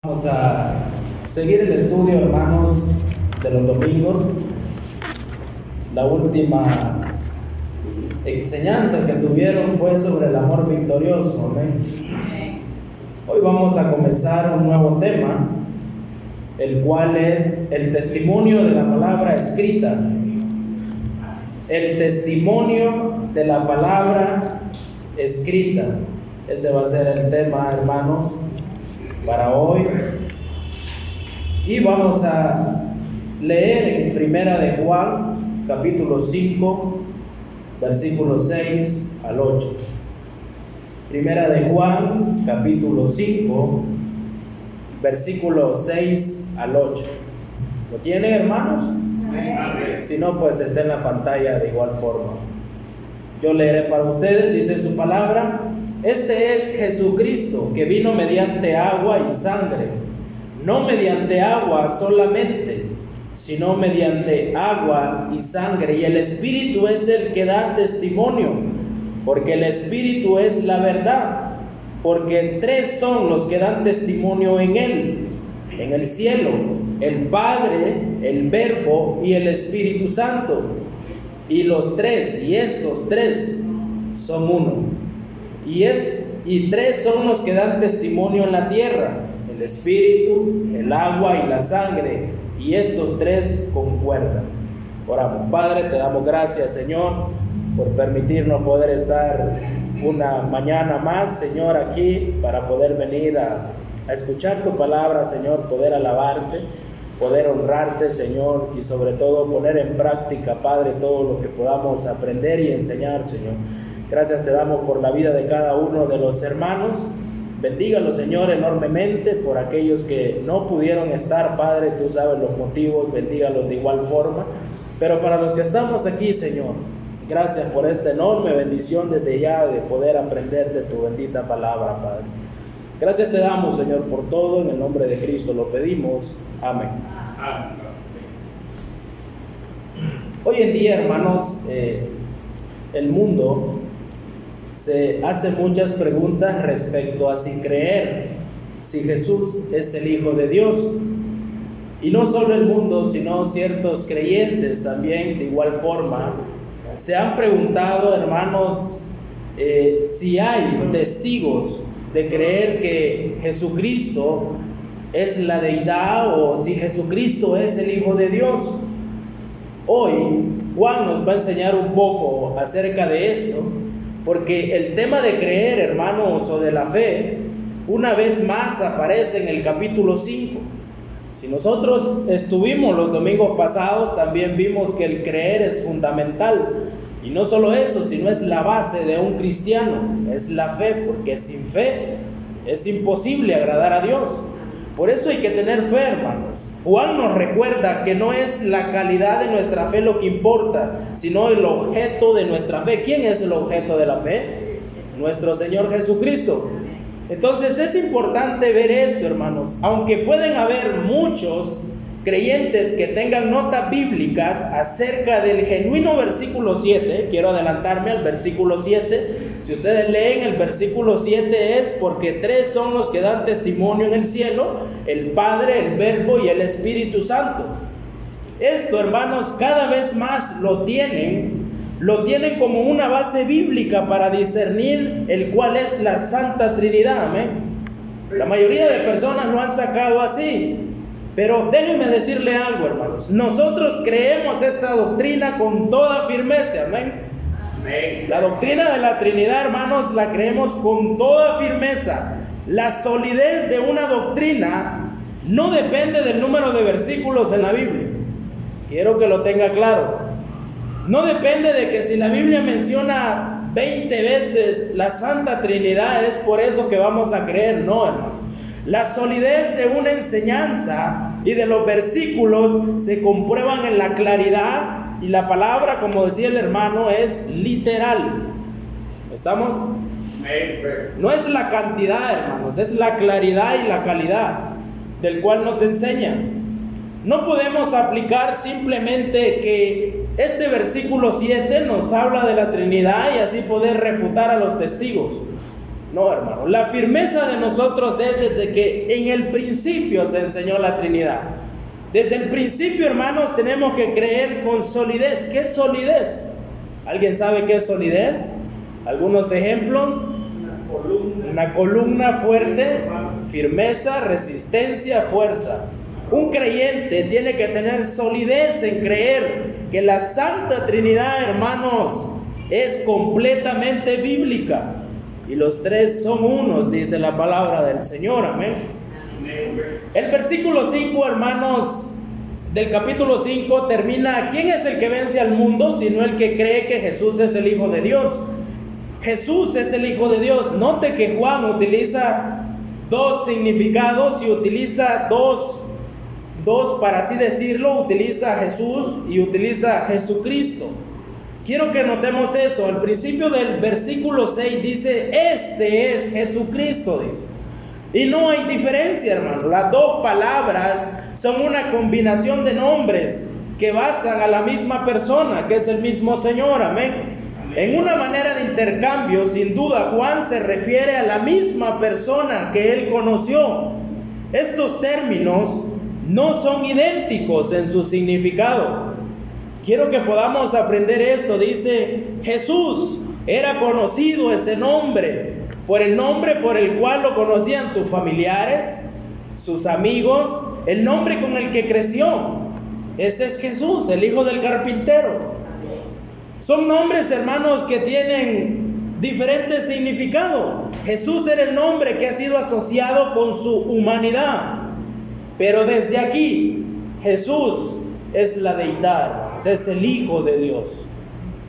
Vamos a seguir el estudio, hermanos, de los domingos. La última enseñanza que tuvieron fue sobre el amor victorioso. Amén. Hoy vamos a comenzar un nuevo tema, el cual es el testimonio de la palabra escrita. El testimonio de la palabra escrita. Ese va a ser el tema, hermanos, para hoy. Y vamos a leer en Primera de Juan, capítulo 5, versículos 6 al 8. Primera de Juan, capítulo 5, versículos 6 al 8. ¿Lo tienen, hermanos? Si no, pues está en la pantalla de igual forma. Yo leeré para ustedes. Dice su palabra: este es Jesucristo, que vino mediante agua y sangre, no mediante agua solamente, sino mediante agua y sangre. Y el Espíritu es el que da testimonio, porque el Espíritu es la verdad. Porque tres son los que dan testimonio en él, en el cielo: el Padre, el Verbo y el Espíritu Santo. Y los tres, y estos tres, son uno. Y tres son los que dan testimonio en la tierra: el Espíritu, el agua y la sangre, y estos tres concuerdan. Oramos. Padre, te damos gracias, Señor, por permitirnos poder estar una mañana más, Señor, aquí para poder venir a escuchar tu palabra, Señor, poder alabarte, poder honrarte, Señor, y sobre todo poner en práctica, Padre, todo lo que podamos aprender y enseñar, Señor. Gracias te damos por la vida de cada uno de los hermanos. Bendígalo, Señor, enormemente por aquellos que no pudieron estar, Padre, tú sabes los motivos, bendígalos de igual forma. Pero para los que estamos aquí, Señor, gracias por esta enorme bendición desde ya de poder aprender de tu bendita palabra, Padre. Gracias te damos, Señor, por todo. En el nombre de Cristo lo pedimos. Amén. Hoy en día, hermanos, el mundo se hace muchas preguntas respecto a si creer, si Jesús es el Hijo de Dios. Y no solo el mundo, sino ciertos creyentes también de igual forma se han preguntado, hermanos, si hay testigos de creer que Jesucristo es la deidad o si Jesucristo es el Hijo de Dios. Hoy Juan nos va a enseñar un poco acerca de esto, porque el tema de creer, hermanos, o de la fe, una vez más aparece en el capítulo 5. Si nosotros estuvimos los domingos pasados, también vimos que el creer es fundamental. Y no solo eso, sino es la base de un cristiano, es la fe, porque sin fe es imposible agradar a Dios. Por eso hay que tener fe, hermanos. Juan nos recuerda que no es la calidad de nuestra fe lo que importa, sino el objeto de nuestra fe. ¿Quién es el objeto de la fe? Nuestro Señor Jesucristo. Entonces es importante ver esto, hermanos. Aunque pueden haber muchos creyentes que tengan notas bíblicas acerca del genuino versículo 7, quiero adelantarme al versículo 7. Si ustedes leen el versículo 7 es porque tres son los que dan testimonio en el cielo: el Padre, el Verbo y el Espíritu Santo. Esto, hermanos, cada vez más lo tienen como una base bíblica para discernir el cual es la Santa Trinidad. Amén. La mayoría de personas lo han sacado así. Pero déjenme decirle algo, hermanos. Nosotros creemos esta doctrina con toda firmeza. Amén. La doctrina de la Trinidad, hermanos, la creemos con toda firmeza. La solidez de una doctrina no depende del número de versículos en la Biblia. Quiero que lo tenga claro. No depende de que si la Biblia menciona 20 veces la Santa Trinidad es por eso que vamos a creer. No, hermano. La solidez de una enseñanza y de los versículos se comprueban en la claridad, y la palabra, como decía el hermano, es literal. ¿Estamos? No es la cantidad, hermanos, es la claridad y la calidad del cual nos enseña. No podemos aplicar simplemente que este versículo 7 nos habla de la Trinidad y así poder refutar a los testigos. No, hermano, la firmeza de nosotros es desde que en el principio se enseñó la Trinidad. Desde el principio, hermanos, tenemos que creer con solidez. ¿Qué es solidez? ¿Alguien sabe qué es solidez? ¿Algunos ejemplos? Una columna fuerte, firmeza, resistencia, fuerza. Un creyente tiene que tener solidez en creer que la Santa Trinidad, hermanos, es completamente bíblica. Y los tres son unos, dice la palabra del Señor. Amén. El versículo 5, hermanos, del capítulo 5 termina: ¿quién es el que vence al mundo sino el que cree que Jesús es el Hijo de Dios? Jesús es el Hijo de Dios. Note que Juan utiliza dos significados y utiliza dos, para así decirlo, utiliza Jesús y utiliza Jesucristo. Quiero que notemos eso. Al principio del versículo 6 dice: este es Jesucristo, dice. Y no hay diferencia, hermano. Las dos palabras son una combinación de nombres que basan a la misma persona, que es el mismo Señor. Amén. En una manera de intercambio, sin duda, Juan se refiere a la misma persona que él conoció. Estos términos no son idénticos en su significado. Quiero que podamos aprender esto. Dice: Jesús era conocido ese nombre por el nombre por el cual lo conocían sus familiares, sus amigos, el nombre con el que creció. Ese es Jesús, el hijo del carpintero. Son nombres, hermanos, que tienen diferentes significados. Jesús era el nombre que ha sido asociado con su humanidad. Pero desde aquí, Jesús es la deidad, hermanos. Es el Hijo de Dios.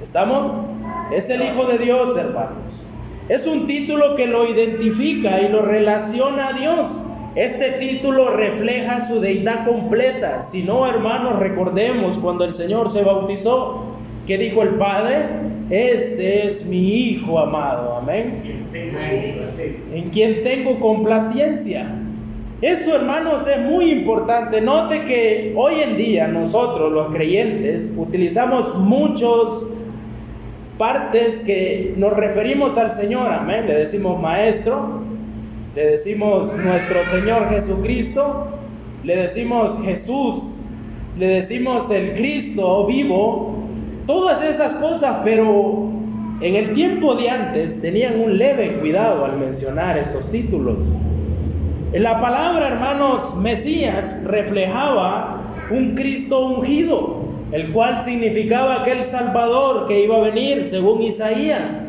¿Estamos? Es el Hijo de Dios, hermanos. Es un título que lo identifica y lo relaciona a Dios. Este título refleja su deidad completa. Si no, hermanos, recordemos cuando el Señor se bautizó, ¿qué dijo el Padre? Este es mi Hijo amado. Amén. En quien tengo complacencia. Eso, hermanos, es muy importante. Note que hoy en día nosotros, los creyentes, utilizamos muchos partes que nos referimos al Señor. Amén. Le decimos Maestro, le decimos nuestro Señor Jesucristo, le decimos Jesús, le decimos el Cristo vivo. Todas esas cosas, pero en el tiempo de antes tenían un leve cuidado al mencionar estos títulos. En la palabra, hermanos, Mesías reflejaba un Cristo ungido, el cual significaba aquel Salvador que iba a venir, según Isaías.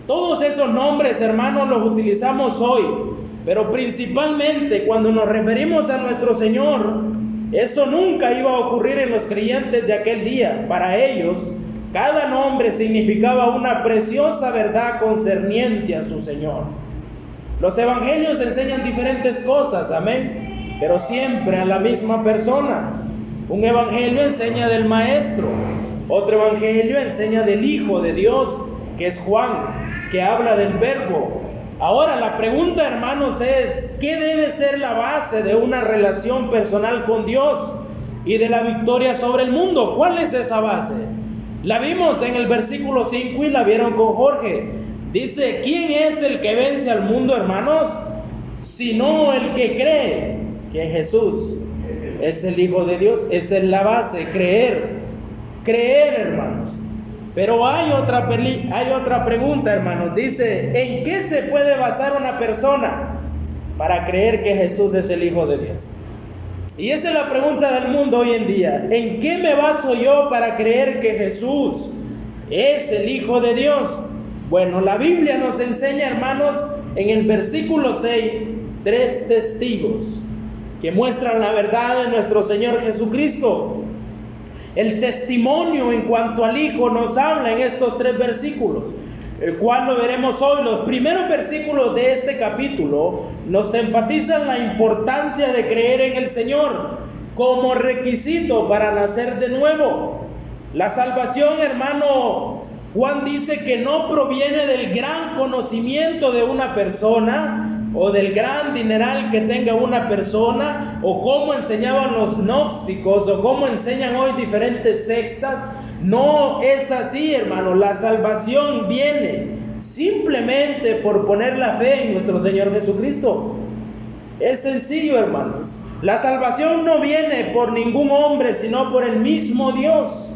Todos esos nombres, hermanos, los utilizamos hoy, pero principalmente cuando nos referimos a nuestro Señor, eso nunca iba a ocurrir en los creyentes de aquel día. Para ellos, cada nombre significaba una preciosa verdad concerniente a su Señor. Los evangelios enseñan diferentes cosas, amén, pero siempre a la misma persona. Un evangelio enseña del Maestro, otro evangelio enseña del Hijo de Dios, que es Juan, que habla del Verbo. Ahora la pregunta, hermanos, es: ¿qué debe ser la base de una relación personal con Dios y de la victoria sobre el mundo? ¿Cuál es esa base? La vimos en el versículo 5 y la vieron con Jorge. Dice: ¿quién es el que vence al mundo, hermanos? Sino el que cree que Jesús es el Hijo de Dios. Esa es la base, creer, hermanos. Pero hay otra pregunta, hermanos. Dice: ¿en qué se puede basar una persona para creer que Jesús es el Hijo de Dios? Y esa es la pregunta del mundo hoy en día. ¿En qué me baso yo para creer que Jesús es el Hijo de Dios? Bueno, la Biblia nos enseña, hermanos, en el versículo 6, 3 testigos que muestran la verdad de nuestro Señor Jesucristo. El testimonio en cuanto al Hijo nos habla en estos 3 versículos, el cual lo veremos hoy. Los primeros versículos de este capítulo nos enfatizan la importancia de creer en el Señor como requisito para nacer de nuevo. La salvación, hermano, Juan dice que no proviene del gran conocimiento de una persona o del gran dineral que tenga una persona, o como enseñaban los gnósticos, o como enseñan hoy diferentes sectas. No es así, hermano. La salvación viene simplemente por poner la fe en nuestro Señor Jesucristo. Es sencillo, hermanos. La salvación no viene por ningún hombre, sino por el mismo Dios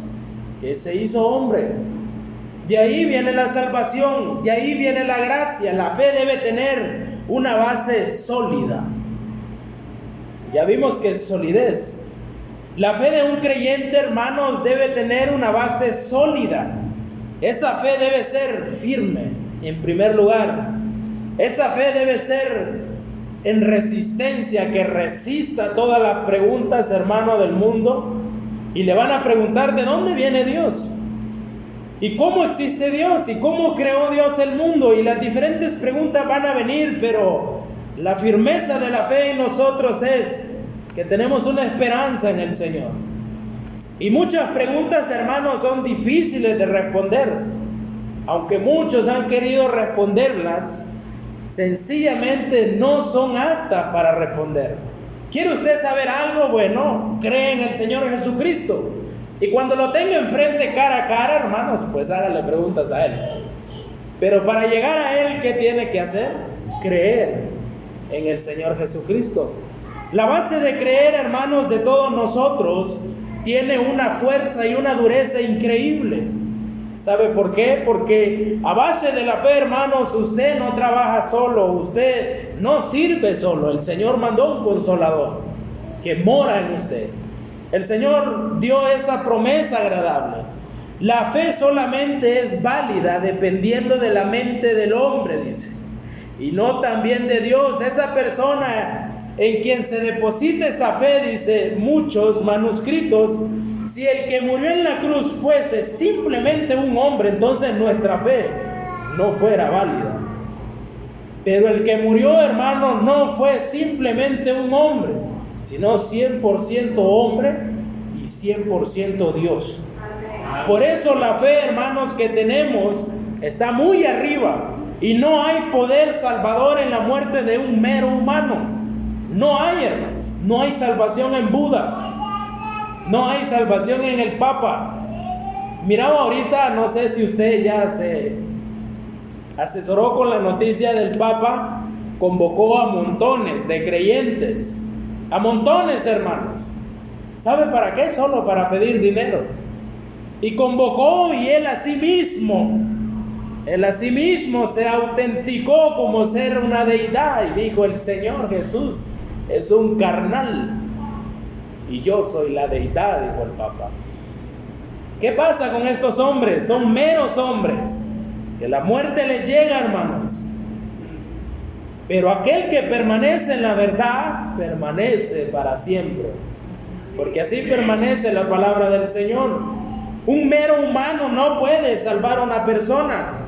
que se hizo hombre. De ahí viene la salvación, de ahí viene la gracia. La fe debe tener una base sólida. Ya vimos que es solidez. La fe de un creyente, hermanos, debe tener una base sólida. Esa fe debe ser firme, en primer lugar. Esa fe debe ser en resistencia, que resista todas las preguntas, hermano, del mundo. Y le van a preguntar de dónde viene Dios, y cómo existe Dios, y cómo creó Dios el mundo. Y las diferentes preguntas van a venir, pero la firmeza de la fe en nosotros es que tenemos una esperanza en el Señor. Y muchas preguntas, hermanos, son difíciles de responder. Aunque muchos han querido responderlas, sencillamente no son aptas para responder. ¿Quiere usted saber algo? Bueno, cree en el Señor Jesucristo. Y cuando lo tenga enfrente cara a cara, hermanos, pues hágale preguntas a Él. Pero para llegar a Él, ¿qué tiene que hacer? Creer en el Señor Jesucristo. La base de creer, hermanos, de todos nosotros tiene una fuerza y una dureza increíble. ¿Sabe por qué? Porque a base de la fe, hermanos, usted no trabaja solo, usted no sirve solo. El Señor mandó un consolador que mora en usted. El Señor dio esa promesa agradable. La fe solamente es válida dependiendo de la mente del hombre, dice, y no también de Dios. Esa persona en quien se deposita esa fe, dice muchos manuscritos, si el que murió en la cruz fuese simplemente un hombre, entonces nuestra fe no fuera válida. Pero el que murió, hermano, no fue simplemente un hombre, sino 100% hombre y 100% Dios. Por eso la fe, hermanos, que tenemos está muy arriba, y no hay poder salvador en la muerte de un mero humano. No hay, hermanos. No hay salvación en Buda. No hay salvación en el Papa. Miraba ahorita, no sé si usted ya se asesoró con la noticia del Papa. Convocó a montones de creyentes, a montones, hermanos. ¿Sabe para qué? Solo para pedir dinero. Y convocó, y él a sí mismo se autenticó como ser una deidad, y dijo: el Señor Jesús es un carnal y yo soy la deidad, dijo el Papa. ¿Qué pasa con estos hombres? Son meros hombres, que la muerte les llega, hermanos. Pero aquel que permanece en la verdad, permanece para siempre, porque así permanece la palabra del Señor. Un mero humano no puede salvar a una persona.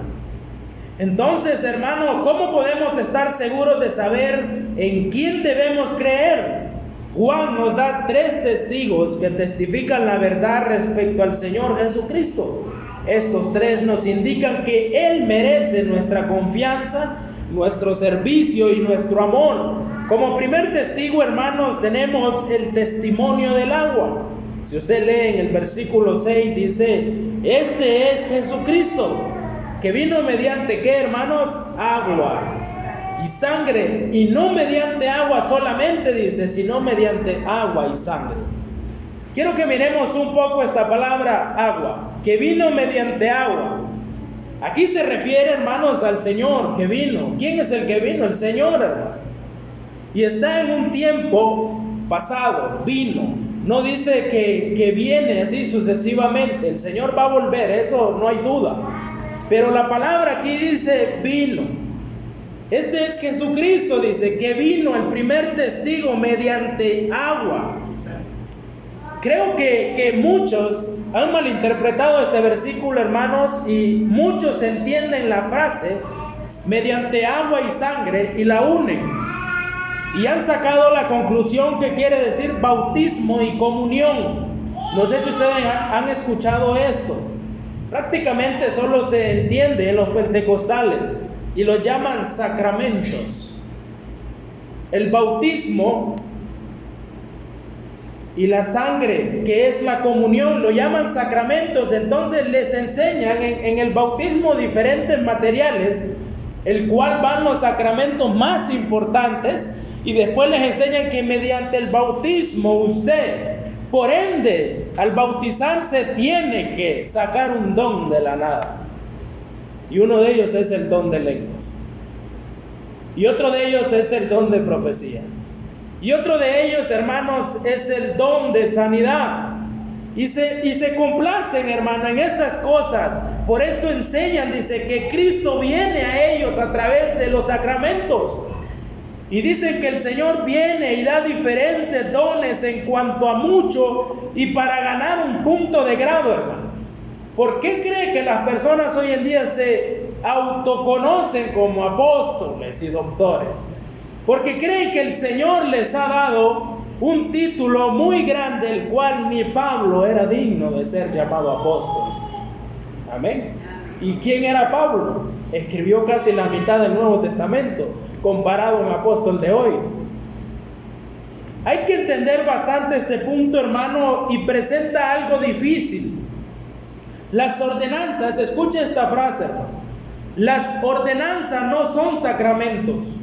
Entonces, hermano, ¿cómo podemos estar seguros de saber en quién debemos creer? Juan nos da 3 testigos que testifican la verdad respecto al Señor Jesucristo. Estos 3 nos indican que Él merece nuestra confianza, nuestro servicio y nuestro amor. Como primer testigo, hermanos, tenemos el testimonio del agua. Si usted lee en el versículo 6, dice: este es Jesucristo, que vino mediante, ¿qué, hermanos? Agua y sangre, y no mediante agua solamente, dice, sino mediante agua y sangre. Quiero que miremos un poco esta palabra agua, que vino mediante agua. Aquí se refiere, hermanos, al Señor que vino. ¿Quién es el que vino? El Señor, hermano. Y está en un tiempo pasado, vino. No dice que viene así sucesivamente. El Señor va a volver, eso no hay duda. Pero la palabra aquí dice vino. Este es Jesucristo, dice, que vino, el primer testigo, mediante agua. Creo que muchos han malinterpretado este versículo, hermanos, y muchos entienden la frase mediante agua y sangre y la unen, y han sacado la conclusión que quiere decir bautismo y comunión. No sé si ustedes han escuchado esto. Prácticamente solo se entiende en los pentecostales y lo llaman sacramentos. El bautismo y la sangre, que es la comunión, lo llaman sacramentos. Entonces les enseñan en el bautismo diferentes materiales, el cual van los sacramentos más importantes, y después les enseñan que mediante el bautismo usted, por ende, al bautizarse tiene que sacar un don de la nada, y uno de ellos es el don de lenguas, y otro de ellos es el don de profecía, y otro de ellos, hermanos, es el don de sanidad. Y se complacen, hermano, en estas cosas. Por esto enseñan, dice, que Cristo viene a ellos a través de los sacramentos. Y dicen que el Señor viene y da diferentes dones en cuanto a mucho y para ganar un punto de grado, hermanos. ¿Por qué cree que las personas hoy en día se autoconocen como apóstoles y doctores? Porque creen que el Señor les ha dado un título muy grande, el cual ni Pablo era digno de ser llamado apóstol. Amén. ¿Y quién era Pablo? Escribió casi la mitad del Nuevo Testamento, comparado a un apóstol de hoy. Hay que entender bastante este punto, hermano, y presenta algo difícil. Las ordenanzas, escuche esta frase, hermano. Las ordenanzas no son sacramentos.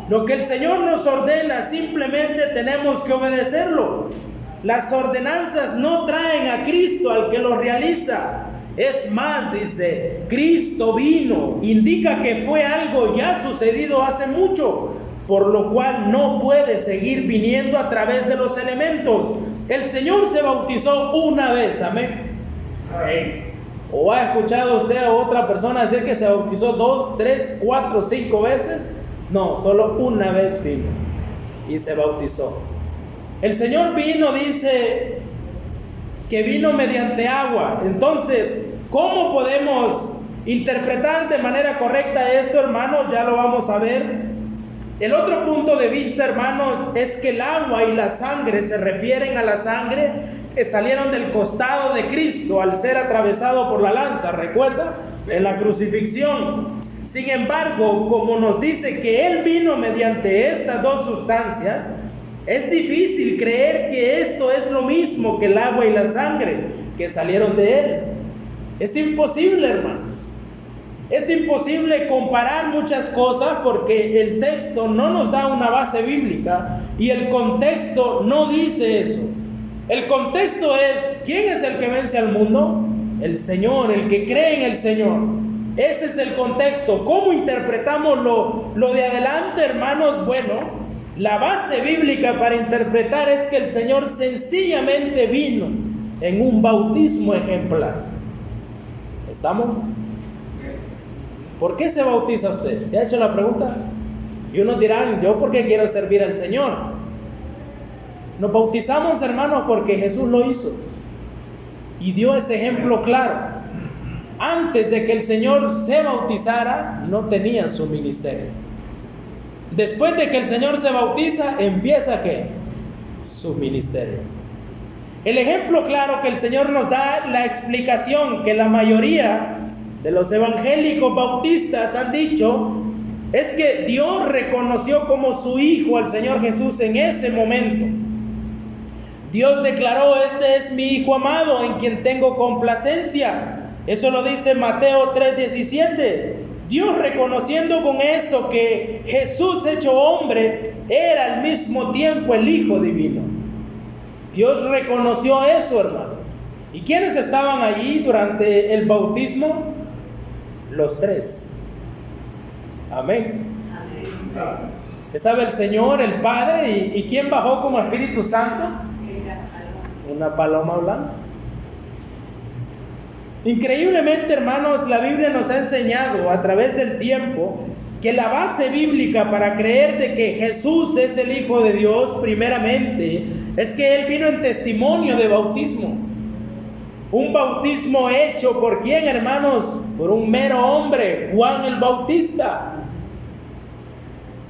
Lo que el Señor nos ordena, simplemente tenemos que obedecerlo. Las ordenanzas no traen a Cristo al que lo realiza. Es más, dice, Cristo vino, indica que fue algo ya sucedido hace mucho, por lo cual no puede seguir viniendo a través de los elementos. El Señor se bautizó una vez, amén. ¿O ha escuchado usted a otra persona decir que se bautizó 2, 3, 4, 5 veces? No, solo una vez vino y se bautizó. El Señor vino, dice que vino mediante agua. Entonces, ¿cómo podemos interpretar de manera correcta esto, hermanos? Ya lo vamos a ver. El otro punto de vista, hermanos, es que el agua y la sangre se refieren a la sangre que salieron del costado de Cristo al ser atravesado por la lanza, ¿recuerda? En la crucifixión. Sin embargo, como nos dice que Él vino mediante estas dos sustancias, es difícil creer que esto es lo mismo que el agua y la sangre que salieron de Él. Es imposible, hermanos. Es imposible comparar muchas cosas porque el texto no nos da una base bíblica y el contexto no dice eso. El contexto es, ¿quién es el que vence al mundo? El Señor, el que cree en el Señor. Ese es el contexto. ¿Cómo interpretamos lo de adelante, hermanos? Bueno, la base bíblica para interpretar es que el Señor sencillamente vino en un bautismo ejemplar. ¿Estamos? ¿Por qué se bautiza usted? ¿Se ha hecho la pregunta? Y unos dirán, ¿yo por qué quiero servir al Señor? Nos bautizamos, hermanos, porque Jesús lo hizo y dio ese ejemplo claro. Antes de que el Señor se bautizara, no tenía su ministerio. Después de que el Señor se bautiza, empieza ¿qué? Su ministerio. El ejemplo claro que el Señor nos da, la explicación que la mayoría de los evangélicos bautistas han dicho, es que Dios reconoció como su Hijo al Señor Jesús en ese momento. Dios declaró, este es mi Hijo amado en quien tengo complacencia. Eso lo dice Mateo 3:17. Dios reconociendo con esto que Jesús hecho hombre era al mismo tiempo el Hijo divino. Dios reconoció eso, hermano. ¿Y quiénes estaban allí durante el bautismo? Los tres. Amén. Estaba el Señor, el Padre, ¿y quién bajó como Espíritu Santo? Una paloma blanca. Increíblemente, hermanos, la Biblia nos ha enseñado a través del tiempo que la base bíblica para creer de que Jesús es el Hijo de Dios, primeramente, es que Él vino en testimonio de bautismo. Un bautismo hecho por ¿quién, hermanos? Por un mero hombre, Juan el Bautista.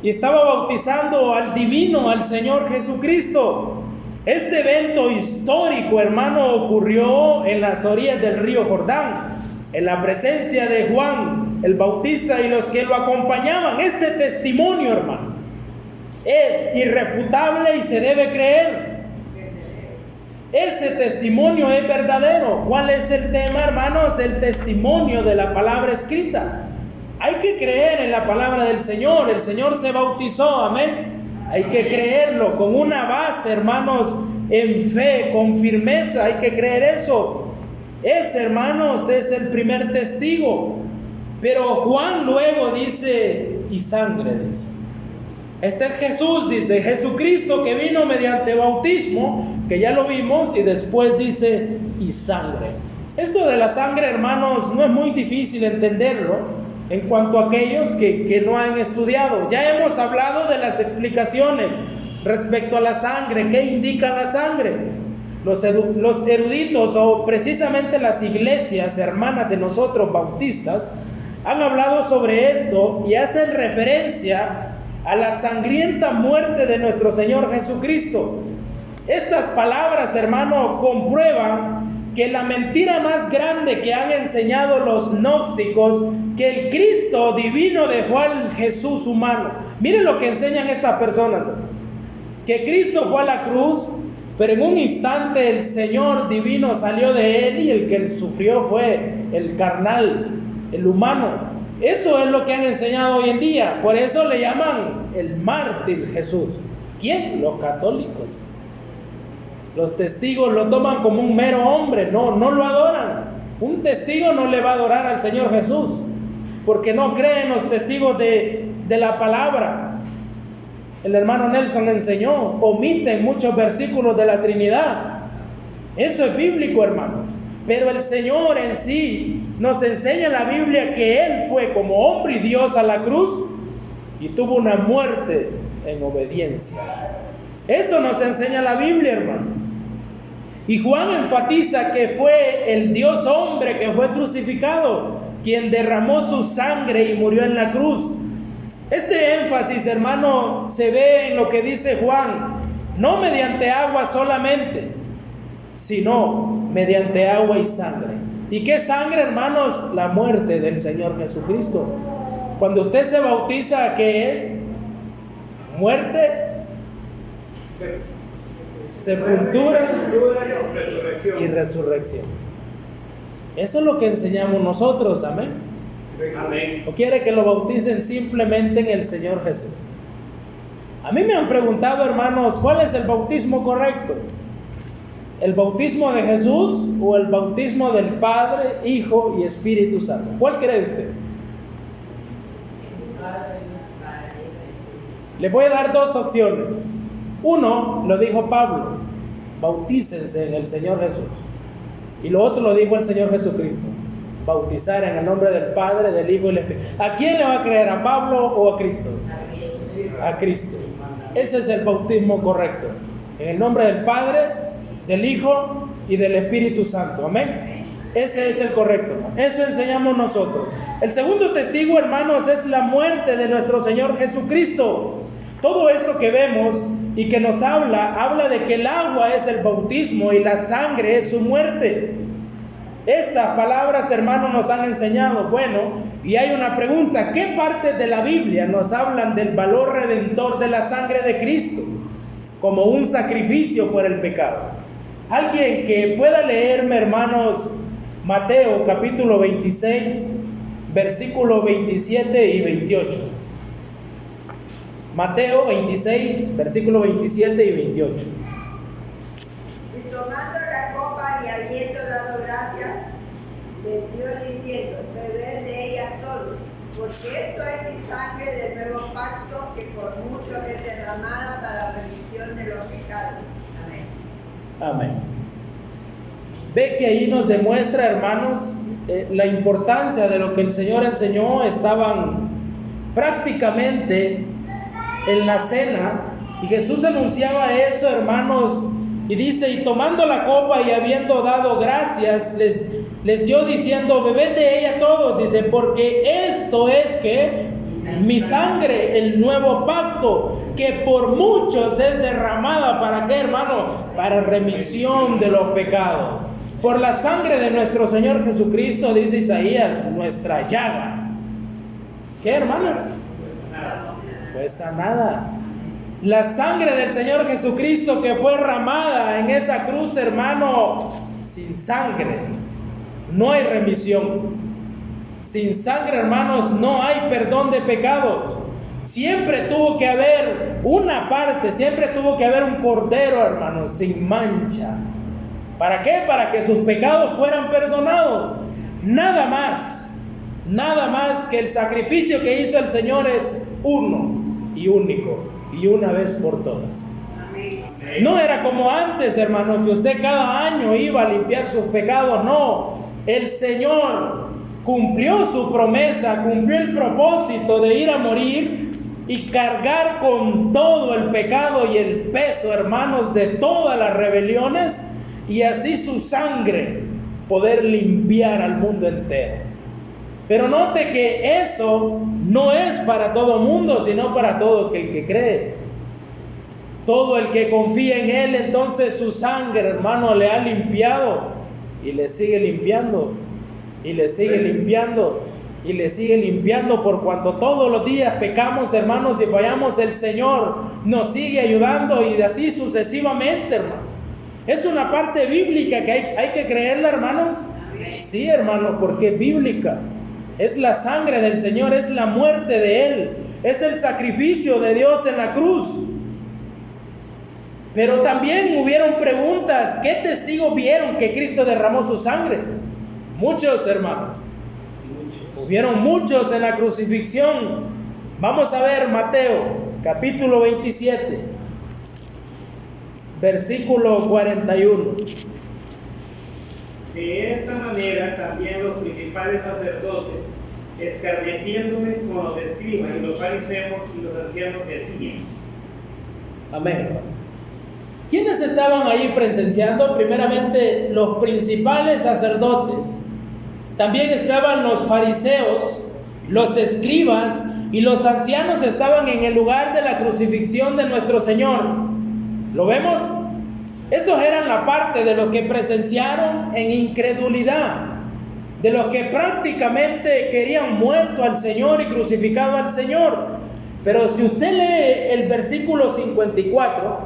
Y estaba bautizando al divino, al Señor Jesucristo. Este evento histórico, hermano, ocurrió en las orillas del río Jordán, en la presencia de Juan el Bautista y los que lo acompañaban. Este testimonio, hermano, es irrefutable y se debe creer. ese testimonio es verdadero. ¿Cuál es el tema, hermanos? El testimonio de la palabra escrita. Hay que creer en la palabra del Señor. El Señor se bautizó, amén. Hay que creerlo con una base, hermanos, en fe, con firmeza. Hay que creer eso. Ese, hermanos, es el primer testigo. Pero Juan luego dice, y sangre, dice. Este es Jesús, dice, Jesucristo que vino mediante bautismo, que ya lo vimos, y después dice, y sangre. Esto de la sangre, hermanos, no es muy difícil entenderlo en cuanto a aquellos que no han estudiado. Ya hemos hablado de las explicaciones respecto a la sangre, qué indica la sangre. Los eruditos, o precisamente las iglesias hermanas de nosotros bautistas, han hablado sobre esto y hacen referencia a la sangrienta muerte de nuestro Señor Jesucristo. Estas palabras, hermano, comprueban que la mentira más grande que han enseñado los gnósticos, que el Cristo divino dejó al Jesús humano. Miren lo que enseñan estas personas: que Cristo fue a la cruz, pero en un instante el Señor divino salió de él y el que sufrió fue el carnal, el humano. Eso es lo que han enseñado hoy en día. Por eso le llaman el mártir Jesús. ¿Quién? Los católicos. Los testigos lo toman como un mero hombre. No lo adoran. Un testigo no le va a adorar al Señor Jesús, porque no creen los testigos de la palabra. El hermano Nelson enseñó, omiten muchos versículos de la Trinidad. Eso es bíblico, hermanos. Pero el Señor en sí nos enseña en la Biblia que Él fue como hombre y Dios a la cruz y tuvo una muerte en obediencia. Eso nos enseña la Biblia, hermano. Y Juan enfatiza que fue el Dios hombre que fue crucificado quien derramó su sangre y murió en la cruz. Este énfasis, hermano, se ve en lo que dice Juan: no mediante agua solamente, sino mediante agua y sangre. ¿Y qué sangre, hermanos? La muerte del Señor Jesucristo. Cuando usted se bautiza, ¿qué es? Muerte, sepultura y resurrección. Eso es lo que enseñamos nosotros, amén. Amén. ¿O quiere que lo bauticen simplemente en el Señor Jesús? A mí me han preguntado, hermanos, ¿cuál es el bautismo correcto? ¿El bautismo de Jesús o el bautismo del Padre, Hijo y Espíritu Santo? ¿Cuál cree usted? Le voy a dar dos opciones. Uno lo dijo Pablo: bautícense en el Señor Jesús. Y lo otro lo dijo el Señor Jesucristo: bautizar en el nombre del Padre, del Hijo y del Espíritu. ¿A quién le va a creer? ¿A Pablo o a Cristo? A Cristo. Ese es el bautismo correcto: en el nombre del Padre, del Hijo y del Espíritu Santo. Amén. Ese es el correcto. Eso enseñamos nosotros. El segundo testigo, hermanos, es la muerte de nuestro Señor Jesucristo. Todo esto que vemos y que nos habla de que el agua es el bautismo y la sangre es su muerte. Estas palabras, hermanos, nos han enseñado. Bueno, y hay una pregunta: ¿qué partes de la Biblia nos hablan del valor redentor de la sangre de Cristo como un sacrificio por el pecado? Alguien que pueda leerme, hermanos, Mateo capítulo 26, versículos 27 y 28. Mateo 26, versículos 27 y 28. Y tomando la copa y habiendo dado gracias, les dio diciendo: bebed de ella todos, porque esto es mi sangre del nuevo pacto, que por muchos es derramada para remisión de los pecados. Amén. Amén. Ve que ahí nos demuestra, hermanos, la importancia de lo que el Señor enseñó. Estaban prácticamente en la cena y Jesús anunciaba eso, hermanos, y dice: y tomando la copa y habiendo dado gracias, les dio diciendo: bebed de ella todos, dice, porque esto es que mi sangre, el nuevo pacto, que por muchos es derramada. ¿Para qué, hermano? Para remisión de los pecados. Por la sangre de nuestro Señor Jesucristo, dice Isaías, nuestra llaga, ¿qué, hermanos? Fue sanada. La sangre del Señor Jesucristo que fue derramada en esa cruz, hermano, sin sangre no hay remisión. Sin sangre, hermanos, no hay perdón de pecados. Siempre tuvo que haber una parte, siempre tuvo que haber un cordero, hermanos, sin mancha. ¿Para qué? Para que sus pecados fueran perdonados. Nada más que el sacrificio que hizo el Señor es uno y único, y una vez por todas. No era como antes, hermanos, que usted cada año iba a limpiar sus pecados. No, el Señor cumplió su promesa, cumplió el propósito de ir a morir y cargar con todo el pecado y el peso, hermanos, de todas las rebeliones, y así su sangre poder limpiar al mundo entero. Pero note que eso no es para todo mundo, sino para todo el que cree. Todo el que confía en Él, entonces su sangre, hermano, le ha limpiado y le sigue limpiando, y le sigue limpiando, y le sigue limpiando, por cuanto todos los días pecamos, hermanos, y fallamos. El Señor nos sigue ayudando, y así sucesivamente, hermano. Es una parte bíblica que hay que creerla, hermanos. Sí, hermanos, porque es bíblica. Es la sangre del Señor, es la muerte de Él, es el sacrificio de Dios en la cruz. Pero también hubieron preguntas. ¿Qué testigos vieron que Cristo derramó su sangre? Muchos, hermanos. Hubieron muchos en la crucifixión. Vamos a ver Mateo, capítulo 27, versículo 41. De esta manera también los principales sacerdotes, escarneciéndome con los escribas y los fariseos y los ancianos, decían. Amén, hermano. ¿Quiénes estaban ahí presenciando? Primeramente, los principales sacerdotes. También estaban los fariseos, los escribas y los ancianos estaban en el lugar de la crucifixión de nuestro Señor. ¿Lo vemos? Esos eran la parte de los que presenciaron en incredulidad, de los que prácticamente querían muerto al Señor y crucificado al Señor. Pero si usted lee el versículo 54,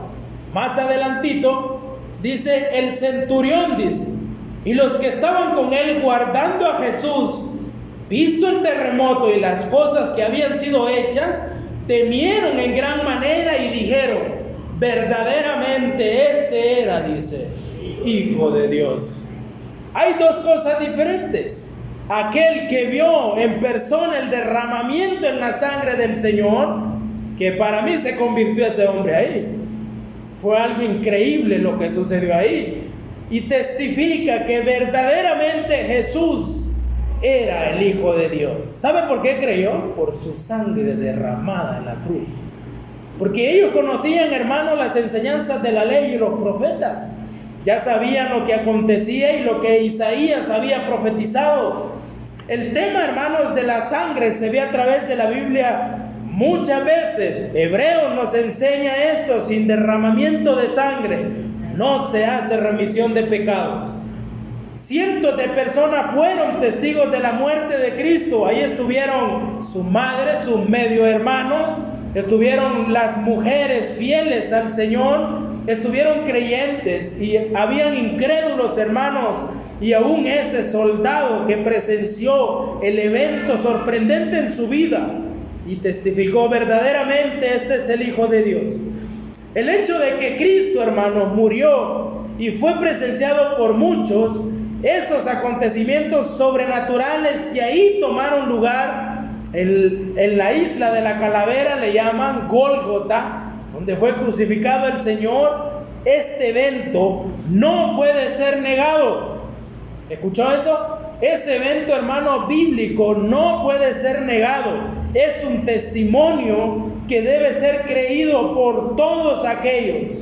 más adelantito, dice: el centurión, dice, y los que estaban con él guardando a Jesús, visto el terremoto y las cosas que habían sido hechas, temieron en gran manera y dijeron: verdaderamente este era, dice, Hijo de Dios. Hay dos cosas diferentes. Aquel que vio en persona el derramamiento en la sangre del Señor, que para mí se convirtió ese hombre ahí. Fue algo increíble lo que sucedió ahí. Y testifica que verdaderamente Jesús era el Hijo de Dios. ¿Sabe por qué creyó? Por su sangre derramada en la cruz. Porque ellos conocían, hermanos, las enseñanzas de la ley y los profetas. Ya sabían lo que acontecía y lo que Isaías había profetizado. El tema, hermanos, de la sangre se ve a través de la Biblia muchas veces. Hebreos nos enseña esto: sin derramamiento de sangre no se hace remisión de pecados. Cientos de personas fueron testigos de la muerte de Cristo. Ahí estuvieron su madre, sus medio hermanos, estuvieron las mujeres fieles al Señor, estuvieron creyentes y habían incrédulos, hermanos, y aún ese soldado que presenció el evento sorprendente en su vida y testificó: verdaderamente este es el Hijo de Dios. El hecho de que Cristo, hermanos, murió y fue presenciado por muchos, esos acontecimientos sobrenaturales que ahí tomaron lugar en la isla de la calavera, le llaman Gólgota, donde fue crucificado el Señor. Este evento no puede ser negado. ¿Escuchó eso? Ese evento, hermano, bíblico no puede ser negado. Es un testimonio que debe ser creído por todos aquellos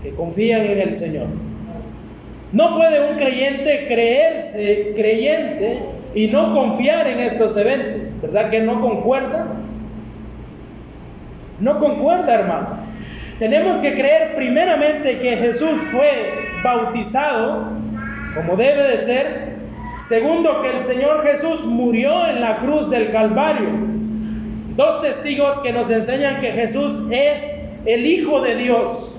que confían en el Señor. No puede un creyente creerse creyente y no confiar en estos eventos. ¿Verdad que no concuerda? No concuerda, hermanos. Tenemos que creer primeramente que Jesús fue bautizado como debe de ser. Segundo, que el Señor Jesús murió en la cruz del Calvario. Dos testigos que nos enseñan que Jesús es el Hijo de Dios.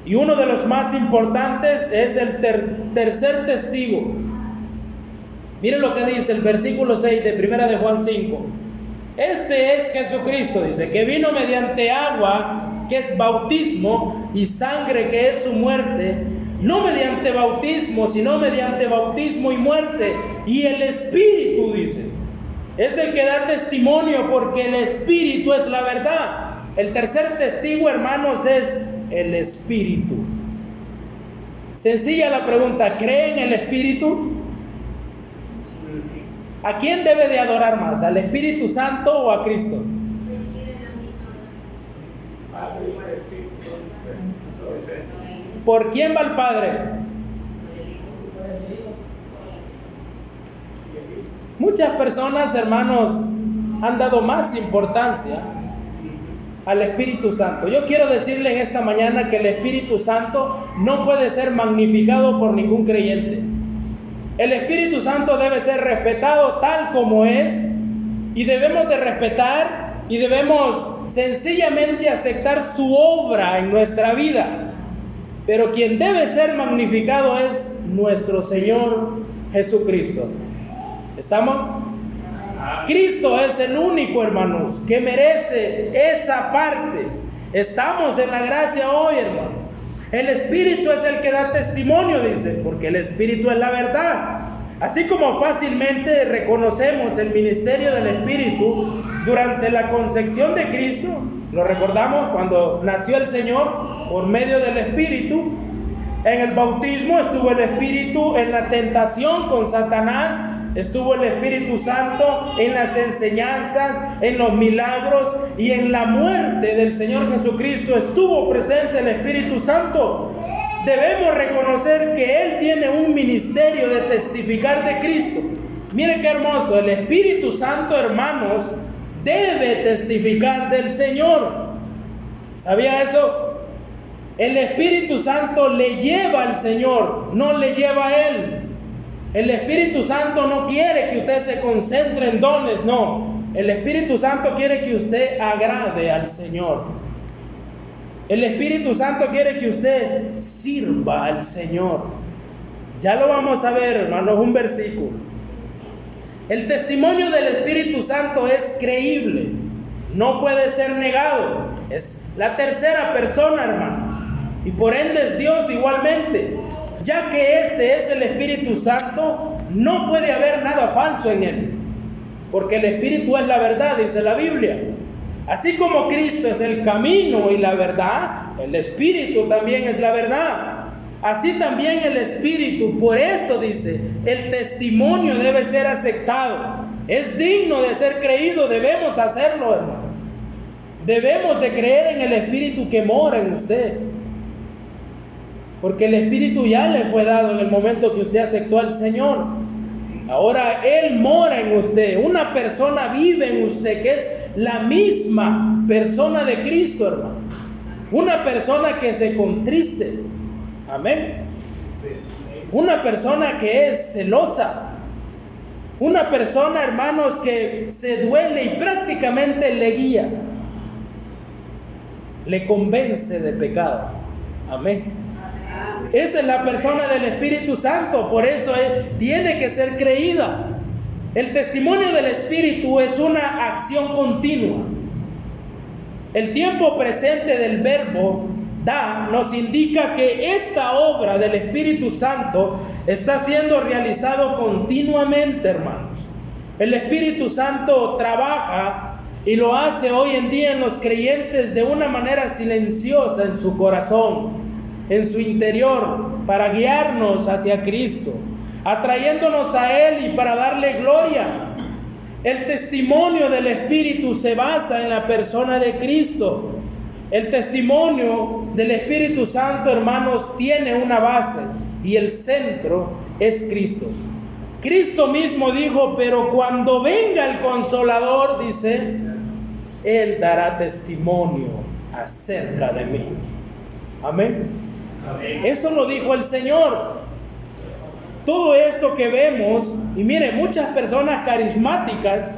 Y uno de los más importantes es el tercer testigo. Miren lo que dice el versículo 6 de 1 de Juan 5. Este es Jesucristo, dice, que vino mediante agua, que es bautismo, y sangre, que es su muerte. No mediante bautismo, sino mediante bautismo y muerte. Y el Espíritu, dice, es el que da testimonio, porque el Espíritu es la verdad. El tercer testigo, hermanos, es el Espíritu. Sencilla la pregunta, ¿cree en el Espíritu? ¿A quién debe de adorar más? ¿Al Espíritu Santo o a Cristo? ¿Por quién va el Padre? Muchas personas, hermanos, han dado más importancia al Espíritu Santo. Yo quiero decirle en esta mañana que el Espíritu Santo no puede ser magnificado por ningún creyente. El Espíritu Santo debe ser respetado tal como es, y debemos de respetar y debemos sencillamente aceptar su obra en nuestra vida. Pero quien debe ser magnificado es nuestro Señor Jesucristo. ¿Estamos? Cristo es el único, hermanos, que merece esa parte. Estamos en la gracia hoy, hermano. El Espíritu es el que da testimonio, dice, porque el Espíritu es la verdad. Así como fácilmente reconocemos el ministerio del Espíritu durante la concepción de Cristo, lo recordamos cuando nació el Señor por medio del Espíritu. En el bautismo estuvo el Espíritu, en la tentación con Satanás estuvo el Espíritu Santo, en las enseñanzas, en los milagros y en la muerte del Señor Jesucristo estuvo presente el Espíritu Santo. Debemos reconocer que Él tiene un ministerio de testificar de Cristo. Mire qué hermoso, el Espíritu Santo, hermanos, debe testificar del Señor. ¿Sabía eso? El Espíritu Santo le lleva al Señor, no le lleva a Él. El Espíritu Santo no quiere que usted se concentre en dones, no. El Espíritu Santo quiere que usted agrade al Señor. El Espíritu Santo quiere que usted sirva al Señor. Ya lo vamos a ver, hermanos, un versículo. El testimonio del Espíritu Santo es creíble, no puede ser negado. Es la tercera persona, hermanos, y por ende es Dios igualmente. Ya que este es el Espíritu Santo, no puede haber nada falso en él, porque el Espíritu es la verdad, dice la Biblia. Así como Cristo es el camino y la verdad, el Espíritu también es la verdad. Así también el Espíritu, por esto dice, el testimonio debe ser aceptado. Es digno de ser creído, debemos hacerlo, hermano. Debemos de creer en el Espíritu que mora en usted. Porque el Espíritu ya le fue dado en el momento que usted aceptó al Señor. Ahora Él mora en usted. Una persona vive en usted que es la misma persona de Cristo, hermano. Una persona que se contriste. Amén. Una persona que es celosa. Una persona, hermanos, que se duele y prácticamente le guía. Le convence de pecado. Amén. Esa es la persona del Espíritu Santo, por eso tiene que ser creída. El testimonio del Espíritu es una acción continua. El tiempo presente del verbo da nos indica que esta obra del Espíritu Santo está siendo realizado continuamente, hermanos. El Espíritu Santo trabaja y lo hace hoy en día en los creyentes de una manera silenciosa en su corazón, en su interior, para guiarnos hacia Cristo, atrayéndonos a Él y para darle gloria. El testimonio del Espíritu se basa en la persona de Cristo. El testimonio del Espíritu Santo, hermanos, tiene una base y el centro es Cristo. Cristo mismo dijo, pero cuando venga el Consolador, dice, Él dará testimonio acerca de mí. Amén. Eso lo dijo el Señor. Todo esto que vemos, y mire, muchas personas carismáticas,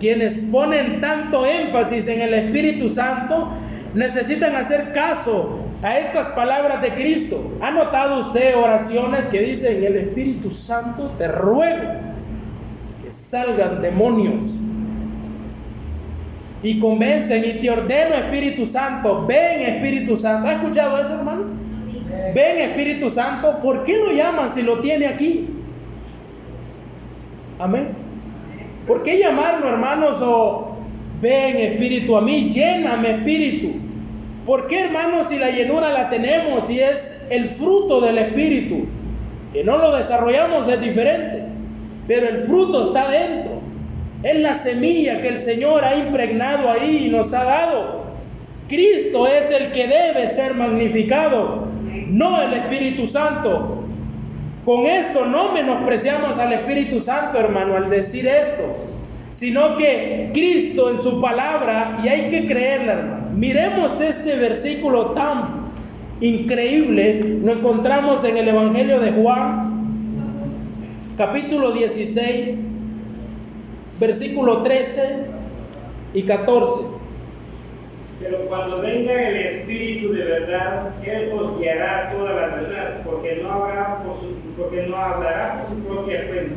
quienes ponen tanto énfasis en el Espíritu Santo, necesitan hacer caso a estas palabras de Cristo. ¿Ha notado usted oraciones que dicen: el Espíritu Santo, te ruego que salgan demonios? Y convencen: y te ordeno, Espíritu Santo, ven, Espíritu Santo. ¿Ha escuchado eso, hermano? Ven, Espíritu Santo. ¿Por qué lo llaman si lo tiene aquí? Amén. ¿Por qué llamarlo, hermanos? O ven, Espíritu, a mí, lléname, Espíritu. ¿Por qué, hermanos, si la llenura la tenemos y es el fruto del Espíritu? Que no lo desarrollamos es diferente, pero el fruto está dentro. Es la semilla que el Señor ha impregnado ahí y nos ha dado. Cristo es el que debe ser magnificado, no el Espíritu Santo. Con esto no menospreciamos al Espíritu Santo, hermano, al decir esto, sino que Cristo en su palabra, y hay que creerla, hermano. Miremos este versículo tan increíble, lo encontramos en el Evangelio de Juan, capítulo 16, versículo 13 y 14. Pero cuando venga el Espíritu de verdad, Él os guiará toda la verdad, porque no hablará por su propia cuenta,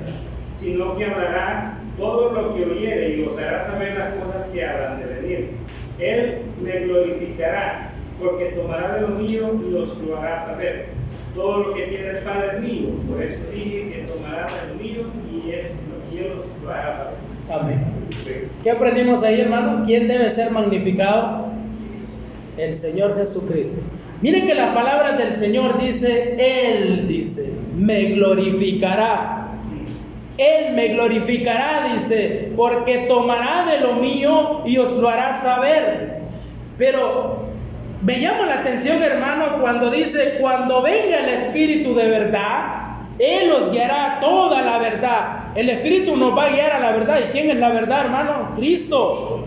sino que hablará todo lo que oyere y os hará saber las cosas que habrán de venir. Él me glorificará, porque tomará de lo mío y os lo hará saber. Todo lo que tiene el Padre es mío, por eso dije que tomará de lo mío y Él os lo hará saber. Amén. ¿Qué aprendimos ahí, hermano? ¿Quién debe ser magnificado? El Señor Jesucristo. Miren que las palabras del Señor dice: Él dice, me glorificará. Él me glorificará, dice, porque tomará de lo mío y os lo hará saber. Pero me llama la atención, hermano, cuando dice: cuando venga el Espíritu de verdad, Él os guiará a toda la verdad. El Espíritu nos va a guiar a la verdad. ¿Y quién es la verdad, hermano? Cristo.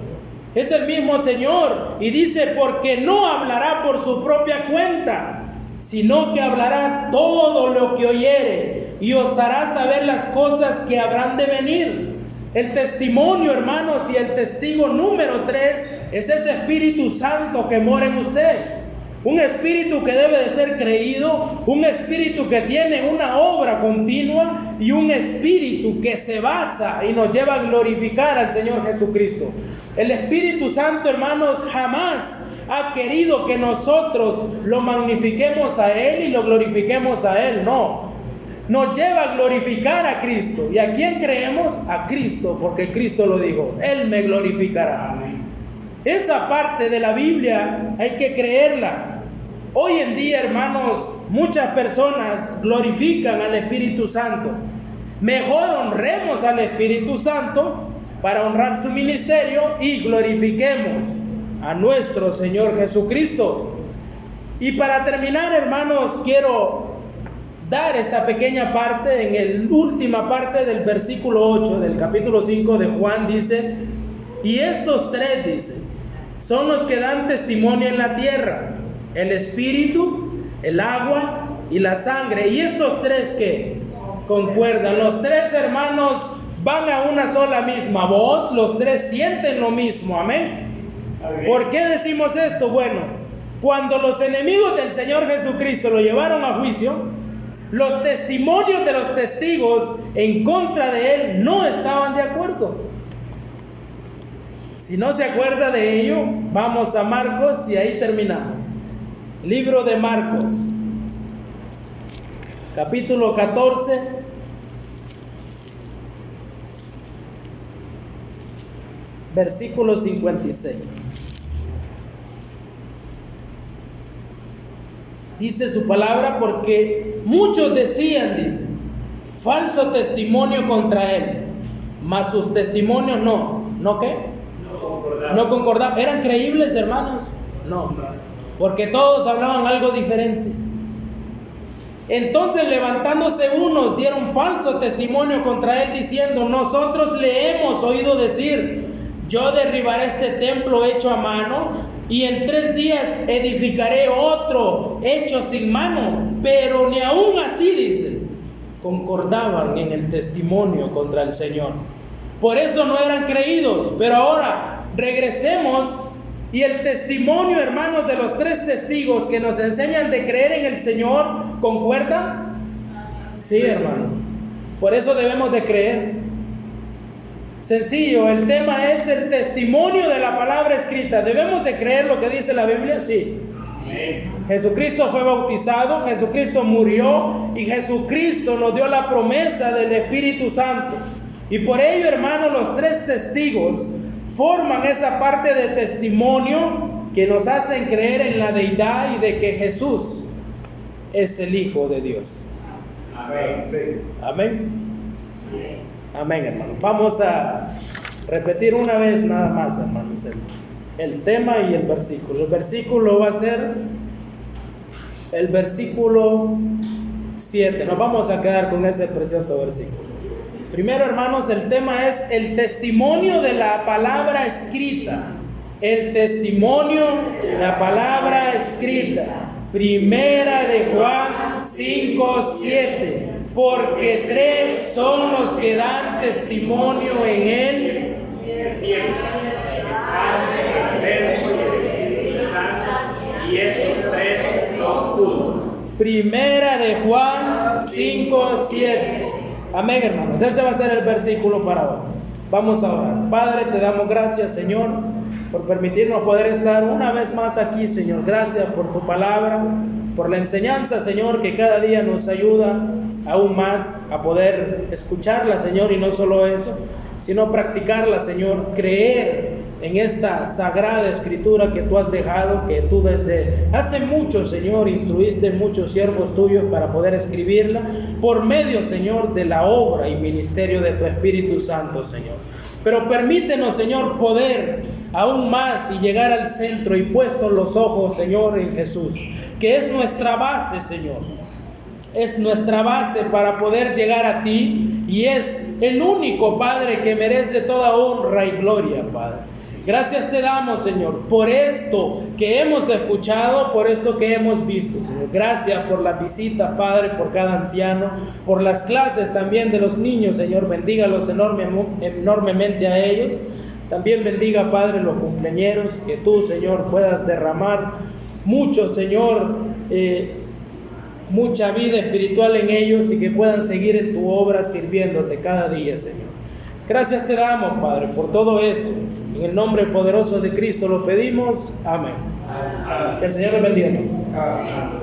Es el mismo Señor. Y dice: porque no hablará por su propia cuenta, sino que hablará todo lo que oyere y os hará saber las cosas que habrán de venir. El testimonio, hermanos, y el testigo número 3 es ese Espíritu Santo que mora en usted. Un espíritu que debe de ser creído, un espíritu que tiene una obra continua y un espíritu que se basa y nos lleva a glorificar al Señor Jesucristo. El Espíritu Santo, hermanos, jamás ha querido que nosotros lo magnifiquemos a Él y lo glorifiquemos a Él. No, nos lleva a glorificar a Cristo. ¿Y a quién creemos? A Cristo, porque Cristo lo dijo: Él me glorificará. Esa parte de la Biblia hay que creerla. Hoy en día, hermanos, muchas personas glorifican al Espíritu Santo. Mejor honremos al Espíritu Santo para honrar su ministerio y glorifiquemos a nuestro Señor Jesucristo. Y para terminar, hermanos, quiero dar esta pequeña parte, en la última parte del versículo 8 del capítulo 5 de Juan. Dice: y estos 3, dice, son los que dan testimonio en la tierra: el espíritu, el agua y la sangre. Y estos 3 que concuerdan. Los 3, hermanos, van a una sola misma voz. Los 3 sienten lo mismo. Amén. ¿Por qué decimos esto? Bueno, cuando los enemigos del Señor Jesucristo lo llevaron a juicio, los testimonios de los testigos en contra de Él no estaban de acuerdo. Si no se acuerda de ello, vamos a Marcos y ahí terminamos. Libro de Marcos, capítulo 14, versículo 56. Dice su palabra: porque muchos decían, dice, falso testimonio contra él, mas sus testimonios ¿no qué? No concordaban. ¿Eran creíbles, hermanos? No, porque todos hablaban algo diferente. Entonces, levantándose unos, dieron falso testimonio contra él, diciendo: nosotros le hemos oído decir: yo derribaré este templo hecho a mano, y en 3 días edificaré otro hecho sin mano. Pero ni aún así, dice, concordaban en el testimonio contra el Señor. Por eso no eran creídos. Pero ahora regresemos Y el testimonio, hermanos, de los 3 testigos que nos enseñan de creer en el Señor, ¿concuerda? Sí, hermano. Por eso debemos de creer. Sencillo, el tema es el testimonio de la palabra escrita. ¿Debemos de creer lo que dice la Biblia? Sí. Jesucristo fue bautizado, Jesucristo murió y Jesucristo nos dio la promesa del Espíritu Santo. Y por ello, hermanos, los 3 testigos forman esa parte de testimonio que nos hacen creer en la deidad y de que Jesús es el Hijo de Dios. Amén. Amén. Amén, hermanos. Vamos a repetir una vez nada más, hermanos, el tema y el versículo. El versículo va a ser el versículo 7. Nos vamos a quedar con ese precioso versículo. Primero, hermanos, el tema es el testimonio de la palabra escrita. El testimonio de la palabra escrita. Primera de Juan 5:7. Porque 3 son los que dan testimonio en él. Y estos 3 son uno. Primera de Juan 5:7. Amén, hermanos. Ese va a ser el versículo para hoy. Vamos a orar. Padre, te damos gracias, Señor, por permitirnos poder estar una vez más aquí, Señor. Gracias por tu palabra, por la enseñanza, Señor, que cada día nos ayuda aún más a poder escucharla, Señor, y no solo eso, sino practicarla, Señor, creer en esta sagrada escritura que tú has dejado, que tú desde hace mucho, Señor, instruiste muchos siervos tuyos para poder escribirla, por medio, Señor, de la obra y ministerio de tu Espíritu Santo, Señor. Pero permítenos, Señor, poder aún más y llegar al centro y puestos los ojos, Señor, en Jesús, que es nuestra base, Señor. Es nuestra base para poder llegar a ti y es el único, Padre, que merece toda honra y gloria, Padre. Gracias te damos, Señor, por esto que hemos escuchado, por esto que hemos visto, Señor. Gracias por la visita, Padre, por cada anciano, por las clases también de los niños, Señor. Bendígalos enormemente a ellos. También bendiga, Padre, los cumpleañeros, que tú, Señor, puedas derramar mucho, Señor, mucha vida espiritual en ellos y que puedan seguir en tu obra sirviéndote cada día, Señor. Gracias te damos, Padre, por todo esto. En el nombre poderoso de Cristo lo pedimos. Amén. Que el Señor le bendiga. Amén.